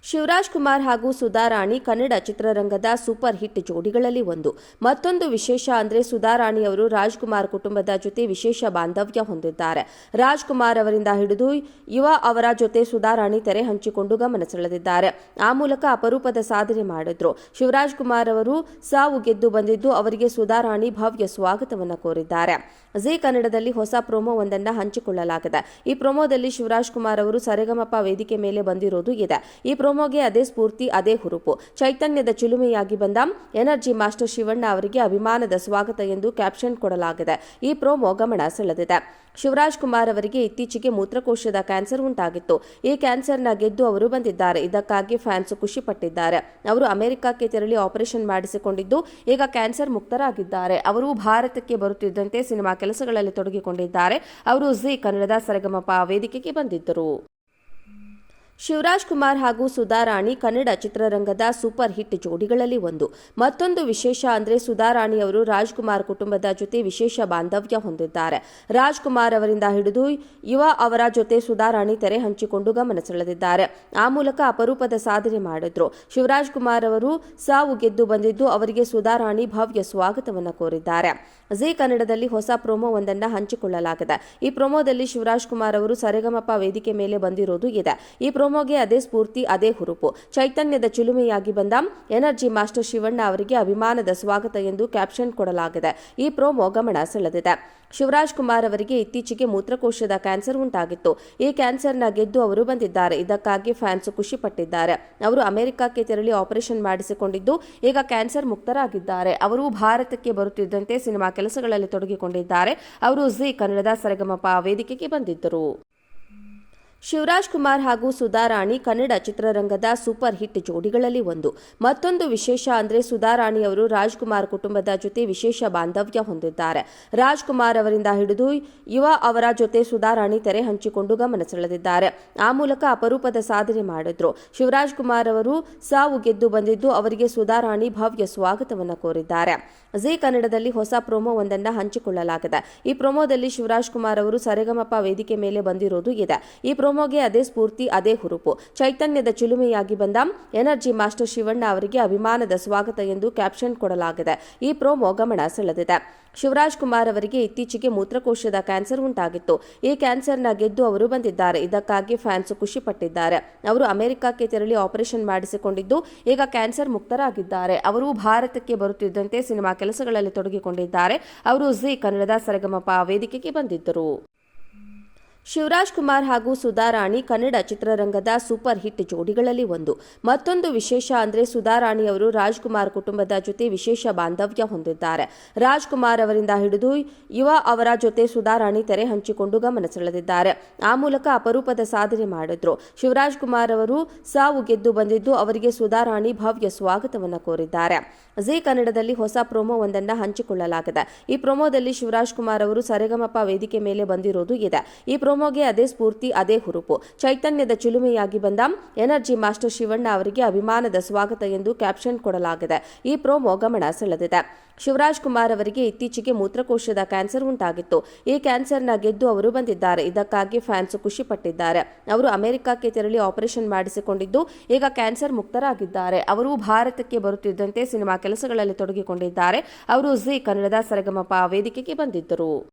ಶಿವರಾಜ್ ಕುಮಾರ್ ಹಾಗೂ ಸುಧಾರಾಣಿ ಕನ್ನಡ ಚಿತ್ರರಂಗದ super hit ಜೋಡಿಗಳಲ್ಲಿ ಒಂದು. ಮತ್ತೊಂದು ವಿಶೇಷ ಅಂದ್ರೆ ಸುಧಾರಾಣಿ ಅವರು ರಾಜ್ಕುಮಾರ್ ಕುಟುಂಬದ ಜೊತೆ ವಿಶೇಷ ಬಾಂಧವ್ಯ ಹೊಂದಿದ್ದಾರೆ. ರಾಜ್ಕುಮಾರ್ ಅವರಿಂದ ಹಿಡಿದು ಯುವ ಅವರ ಜೊತೆ ಸುಧಾರಾಣಿ ತೆರೆ ಹಂಚಿಕೊಂಡು ಗಮನ ಸೆಳೆದಿದ್ದಾರೆ. ಆ ಮೂಲಕ ಅಪರೂಪದ ಸಾಧನೆ ಮಾಡಿದ್ರು. ಶಿವರಾಜ್ ಕುಮಾರ್ ಅವರು ಸಾವು ಗೆದ್ದು ಬಂದಿದ್ದು ಅವರಿಗೆ ಸುಧಾರಾಣಿ ಭವ್ಯ ಸ್ವಾಗತವನ್ನು ಕೋರಿದ್ದಾರೆ. ಜೀ ಕನ್ನಡದಲ್ಲಿ ಹೊಸ ಪ್ರೊಮೋ ಒಂದನ್ನ ಹಂಚಿಕೊಳ್ಳಲಾಗಿದೆ. ಈ ಪ್ರೊಮೋದಲ್ಲಿ ಶಿವರಾಜ್ ಕುಮಾರ್ ಅವರು ಸರೆಗಮಪ ವೇದಿಕೆ ಮೇಲೆ ಬಂದಿರೋದು ಇದೆ. ಈ ಪ್ರೊಮೋಗೆ ಅದೇ ಸ್ಫೂರ್ತಿ, ಅದೇ ಹುರುಪು. ಚೈತನ್ಯದ ಚಿಲುಮೆಯಾಗಿ ಬಂದ ಎನರ್ಜಿ ಮಾಸ್ಟರ್ ಶಿವಣ್ಣ ಅವರಿಗೆ ಅಭಿಮಾನದ ಸ್ವಾಗತ ಎಂದು ಕ್ಯಾಪ್ಷನ್ ಕೊಡಲಾಗಿದೆ. ಈ ಪ್ರೊಮೋ ಗಮನ ಸೆಳೆದಿದೆ. ಶಿವರಾಜ್ ಕುಮಾರ್ ಅವರಿಗೆ ಇತ್ತೀಚೆಗೆ ಮೂತ್ರಕೋಶದ ಕ್ಯಾನ್ಸರ್ ಉಂಟಾಗಿತ್ತು. ಈ ಕ್ಯಾನ್ಸರ್ನ ಗೆದ್ದು ಅವರು ಬಂದಿದ್ದಾರೆ. ಇದಕ್ಕಾಗಿ ಫ್ಯಾನ್ಸ್ ಖುಷಿ ಪಟ್ಟಿದ್ದಾರೆ. ಅವರು ಅಮೆರಿಕಕ್ಕೆ ತೆರಳಿ ಆಪರೇಷನ್ ಮಾಡಿಸಿಕೊಂಡಿದ್ದು ಈಗ ಕ್ಯಾನ್ಸರ್ ಮುಕ್ತರಾಗಿದ್ದಾರೆ. ಅವರು ಭಾರತಕ್ಕೆ ಬರುತ್ತಿದ್ದಂತೆ ಸಿನಿಮಾ ಕೆಲಸಗಳಲ್ಲಿ ತೊಡಗಿಕೊಂಡಿದ್ದಾರೆ. ಅವರು ಜೀ ಕನ್ನಡದ ಸರೆಗಮಪ ವೇದಿಕೆಗೆ ಬಂದಿದ್ದರು. ಶಿವರಾಜ್ ಕುಮಾರ್ ಹಾಗೂ ಸುಧಾರಾಣಿ ಕನ್ನಡ ಚಿತ್ರರಂಗದ ಸೂಪರ್ ಹಿಟ್ ಜೋಡಿಗಳಲ್ಲಿ ಒಂದು. ಮತ್ತೊಂದು ವಿಶೇಷ ಅಂದ್ರೆ ಸುಧಾರಾಣಿ ಅವರು ರಾಜ್ಕುಮಾರ್ ಕುಟುಂಬದ ಜೊತೆ ವಿಶೇಷ ಬಾಂಧವ್ಯ ಹೊಂದಿದ್ದಾರೆ. ರಾಜ್ಕುಮಾರ್ ಅವರಿಂದ ಹಿಡಿದು ಯುವ ಅವರ ಜೊತೆ ಸುಧಾರಾಣಿ ತೆರೆ ಹಂಚಿಕೊಂಡು ಗಮನ ಸೆಳೆದಿದ್ದಾರೆ. ಆ ಮೂಲಕ ಅಪರೂಪದ ಸಾಧನೆ ಮಾಡಿದ್ರು. ಶಿವರಾಜ್ ಕುಮಾರ್ ಅವರು ಸಾವು ಗೆದ್ದು ಬಂದಿದ್ದು ಅವರಿಗೆ ಸುಧಾರಾಣಿ ಭವ್ಯ ಸ್ವಾಗತವನ್ನು ಕೋರಿದ್ದಾರೆ. ಜೀ ಕನ್ನಡದಲ್ಲಿ ಹೊಸ ಪ್ರೊಮೋ ಒಂದನ್ನ ಹಂಚಿಕೊಳ್ಳಲಾಗಿದೆ. ಈ ಪ್ರೊಮೋದಲ್ಲಿ ಶಿವರಾಜ್ ಕುಮಾರ್ ಅವರು ಸರೆಗಮಪ ವೇದಿಕೆ ಮೇಲೆ ಬಂದಿರೋದು ಇದೆ. ಈ ಪ್ರೊಮೋಗೆ ಅದೇ ಸ್ಫೂರ್ತಿ, ಅದೇ ಹುರುಪು. ಚೈತನ್ಯದ ಚಿಲುಮೆಯಾಗಿ ಬಂದ ಎನರ್ಜಿ ಮಾಸ್ಟರ್ ಶಿವಣ್ಣ ಅವರಿಗೆ ಅಭಿಮಾನದ ಸ್ವಾಗತ ಎಂದು ಕ್ಯಾಪ್ಷನ್ ಕೊಡಲಾಗಿದೆ. ಈ ಪ್ರೊಮೋ ಗಮನ ಸೆಳೆದಿದೆ. ಶಿವರಾಜ್ ಕುಮಾರ್ ಅವರಿಗೆ ಇತ್ತೀಚೆಗೆ ಮೂತ್ರಕೋಶದ ಕ್ಯಾನ್ಸರ್ ಉಂಟಾಗಿತ್ತು. ಈ ಕ್ಯಾನ್ಸರ್ನ ಗೆದ್ದು ಅವರು ಬಂದಿದ್ದಾರೆ. ಇದಕ್ಕಾಗಿ ಫ್ಯಾನ್ಸ್ ಖುಷಿ ಪಟ್ಟಿದ್ದಾರೆ. ಅವರು ಅಮೆರಿಕಕ್ಕೆ ತೆರಳಿ ಆಪರೇಷನ್ ಮಾಡಿಸಿಕೊಂಡಿದ್ದು ಈಗ ಕ್ಯಾನ್ಸರ್ ಮುಕ್ತರಾಗಿದ್ದಾರೆ. ಅವರು ಭಾರತಕ್ಕೆ ಬರುತ್ತಿದ್ದಂತೆ ಸಿನಿಮಾ ಕೆಲಸಗಳಲ್ಲಿ ತೊಡಗಿಕೊಂಡಿದ್ದಾರೆ. ಅವರು ಜೀ ಕನ್ನಡದ ಸರೆಗಮಪ ವೇದಿಕೆಗೆ ಬಂದಿದ್ದರು. ಶಿವರಾಜ್ ಕುಮಾರ್ ಹಾಗೂ ಸುಧಾರಾಣಿ ಕನ್ನಡ ಚಿತ್ರರಂಗದ ಸೂಪರ್ ಹಿಟ್ ಜೋಡಿಗಳಲ್ಲಿ ಒಂದು. ಮತ್ತೊಂದು ವಿಶೇಷ ಅಂದ್ರೆ ಸುಧಾರಾಣಿ ಅವರು ರಾಜ್ಕುಮಾರ್ ಕುಟುಂಬದ ಜೊತೆ ವಿಶೇಷ ಬಾಂಧವ್ಯ ಹೊಂದಿದ್ದಾರೆ. ರಾಜ್ಕುಮಾರ್ ಅವರಿಂದ ಹಿಡಿದು ಯುವ ಅವರ ಜೊತೆ ಸುಧಾರಾಣಿ ತೆರೆ ಹಂಚಿಕೊಂಡು ಗಮನ ಸೆಳೆದಿದ್ದಾರೆ. ಆ ಮೂಲಕ ಅಪರೂಪದ ಸಾಧನೆ ಮಾಡಿದ್ರು. ಶಿವರಾಜ್ ಕುಮಾರ್ ಅವರು ಸಾವು ಗೆದ್ದು ಬಂದಿದ್ದು ಅವರಿಗೆ ಸುಧಾರಾಣಿ ಭವ್ಯ ಸ್ವಾಗತವನ್ನು ಕೋರಿದ್ದಾರೆ. ಜೀ ಕನ್ನಡದಲ್ಲಿ ಹೊಸ ಪ್ರೊಮೋ ಒಂದನ್ನ ಹಂಚಿಕೊಳ್ಳಲಾಗಿದೆ. ಈ ಪ್ರೊಮೋದಲ್ಲಿ ಶಿವರಾಜ್ ಕುಮಾರ್ ಅವರು ಸರೆಗಮಪ ವೇದಿಕೆ ಮೇಲೆ ಬಂದಿರೋದು ಇದೆ. ಈ ಪ್ರೊಮೋಗೆ ಅದೇ ಸ್ಫೂರ್ತಿ, ಅದೇ ಹುರುಪು. ಚೈತನ್ಯದ ಚಿಲುಮೆಯಾಗಿ ಬಂದ ಎನರ್ಜಿ ಮಾಸ್ಟರ್ ಶಿವಣ್ಣ ಅವರಿಗೆ ಅಭಿಮಾನದ ಸ್ವಾಗತ ಎಂದು ಕ್ಯಾಪ್ಷನ್ ಕೊಡಲಾಗಿದೆ. ಈ ಪ್ರೊಮೋ ಗಮನ ಸೆಳೆದಿದೆ. ಶಿವರಾಜ್ ಕುಮಾರ್ ಅವರಿಗೆ ಇತ್ತೀಚೆಗೆ ಮೂತ್ರಕೋಶದ ಕ್ಯಾನ್ಸರ್ ಉಂಟಾಗಿತ್ತು. ಈ ಕ್ಯಾನ್ಸರ್ನ ಗೆದ್ದು ಅವರು ಬಂದಿದ್ದಾರೆ. ಇದಕ್ಕಾಗಿ ಫ್ಯಾನ್ಸ್ ಖುಷಿ ಪಟ್ಟಿದ್ದಾರೆ. ಅವರು ಅಮೆರಿಕಕ್ಕೆ ತೆರಳಿ ಆಪರೇಷನ್ ಮಾಡಿಸಿಕೊಂಡಿದ್ದು ಈಗ ಕ್ಯಾನ್ಸರ್ ಮುಕ್ತರಾಗಿದ್ದಾರೆ. ಅವರು ಭಾರತಕ್ಕೆ ಬರುತ್ತಿದ್ದಂತೆ ಸಿನಿಮಾ ಕೆಲಸಗಳಲ್ಲಿ ತೊಡಗಿಕೊಂಡಿದ್ದಾರೆ. ಅವರು ಜೀ ಕನ್ನಡದ ಸರೆಗಮಪ ವೇದಿಕೆಗೆ ಬಂದಿದ್ದರು. ಶಿವರಾಜ್ ಕುಮಾರ್ ಹಾಗೂ ಸುಧಾರಾಣಿ ಕನ್ನಡ ಚಿತ್ರರಂಗದ ಸೂಪರ್ ಹಿಟ್ ಜೋಡಿಗಳಲ್ಲಿ ಒಂದು. ಮತ್ತೊಂದು ವಿಶೇಷ ಅಂದ್ರೆ ಸುಧಾರಾಣಿ ಅವರು ರಾಜ್ಕುಮಾರ್ ಕುಟುಂಬದ ಜೊತೆ ವಿಶೇಷ ಬಾಂಧವ್ಯ ಹೊಂದಿದ್ದಾರೆ. ರಾಜ್ಕುಮಾರ್ ಅವರಿಂದ ಹಿಡಿದು ಯುವ ಅವರ ಜೊತೆ ಸುಧಾರಾಣಿ ತೆರೆ ಹಂಚಿಕೊಂಡು ಗಮನ ಸೆಳೆದಿದ್ದಾರೆ. ಆ ಮೂಲಕ ಅಪರೂಪದ ಸಾಧನೆ ಮಾಡಿದ್ರು. ಶಿವರಾಜ್ ಕುಮಾರ್ ಅವರು ಸಾವು ಗೆದ್ದು ಬಂದಿದ್ದು ಅವರಿಗೆ ಸುಧಾರಾಣಿ ಭವ್ಯ ಸ್ವಾಗತವನ್ನು ಕೋರಿದ್ದಾರೆ. ಜೀ ಕನ್ನಡದಲ್ಲಿ ಹೊಸ ಪ್ರೊಮೋ ಒಂದನ್ನ ಹಂಚಿಕೊಳ್ಳಲಾಗಿದೆ. ಈ ಪ್ರೊಮೋದಲ್ಲಿ ಶಿವರಾಜ್ ಕುಮಾರ್ ಅವರು ಸರೆಗಮಪ ವೇದಿಕೆ ಮೇಲೆ ಬಂದಿರೋದು ಇದೆ. ಈ ಪ್ರೊಮೋಗೆ ಅದೇ ಸ್ಫೂರ್ತಿ, ಅದೇ ಹುರುಪು. ಚೈತನ್ಯದ ಚಿಲುಮೆಯಾಗಿ ಬಂದ ಎನರ್ಜಿ ಮಾಸ್ಟರ್ ಶಿವಣ್ಣ ಅವರಿಗೆ ಅಭಿಮಾನದ ಸ್ವಾಗತ ಎಂದು ಕ್ಯಾಪ್ಷನ್ ಕೊಡಲಾಗಿದೆ. ಈ ಪ್ರೊಮೋ ಗಮನ ಸೆಳೆದಿದೆ. ಶಿವರಾಜ್ ಕುಮಾರ್ ಅವರಿಗೆ ಇತ್ತೀಚೆಗೆ ಮೂತ್ರಕೋಶದ ಕ್ಯಾನ್ಸರ್ ಉಂಟಾಗಿತ್ತು. ಈ ಕ್ಯಾನ್ಸರ್ನ ಗೆದ್ದು ಅವರು ಬಂದಿದ್ದಾರೆ. ಇದಕ್ಕಾಗಿ ಫ್ಯಾನ್ಸ್ ಖುಷಿ ಪಟ್ಟಿದ್ದಾರೆ. ಅವರು ಅಮೆರಿಕಕ್ಕೆ ತೆರಳಿ ಆಪರೇಷನ್ ಮಾಡಿಸಿಕೊಂಡಿದ್ದು ಈಗ ಕ್ಯಾನ್ಸರ್ ಮುಕ್ತರಾಗಿದ್ದಾರೆ. ಅವರು ಭಾರತಕ್ಕೆ ಬರುತ್ತಿದ್ದಂತೆ ಸಿನಿಮಾ ಕೆಲಸಗಳಲ್ಲಿ ತೊಡಗಿಕೊಂಡಿದ್ದಾರೆ. ಅವರು ಜೀ ಕನ್ನಡದ ಸರೆಗಮಪ ವೇದಿಕೆಗೆ ಬಂದಿದ್ದರು.